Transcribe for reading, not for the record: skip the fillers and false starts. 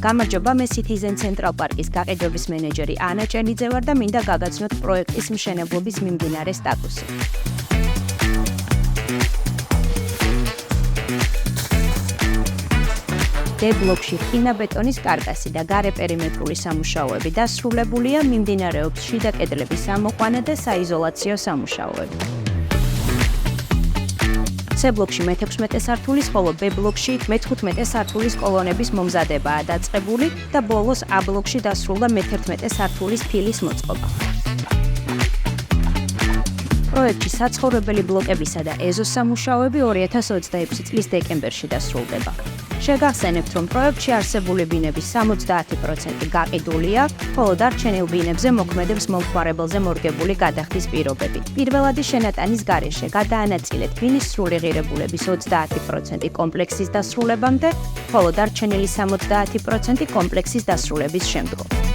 გამარჯობა, მე Citizen Central Park-ის გაყიდვების მენეჯერი ანა ჭელიძე ვარ და მინდა გაგაცნოთ პროექტის მშენებლობის მიმდინარე სტატუსი. D-ბლოკში რკინა-ბეტონის კარკასი და გარე პერიმეტრული სამუშაოები დასრულებულია, მიმდინარეობს შიდა კედლების ამოყვანა და საიზოლაციო სამუშაოები. C-ბლოკში მე-16 სართულის, ხოლო B-ბლოკში მე-15 სართულის კოლონების მომზადებაა დაწყებული და ბოლოს A-ბლოკში დასრულდა მე-11 სართულის ფილის მოწყობა. პროექტში საცხოვრებელი ბლოკებისა და ეზოს სამუშაოები 2026 წლის დეკემბერში დასრულდება. შეგახსენებთ, რომ პროექტში არსებული ბინების 70% გაყიდულია, ხოლო დარჩენილ ბინებზე მოქმედებს მომხმარებელზე მორგებული გადახდის პირობები. პირველადი შენატანის გარეშე გადაანაწილეთ ბინის სრული ღირებულების 30% კომპლექსის დასრულებამდე, ხოლო დარჩენილი 70% კომპლექსის დასრულების შემდგომ.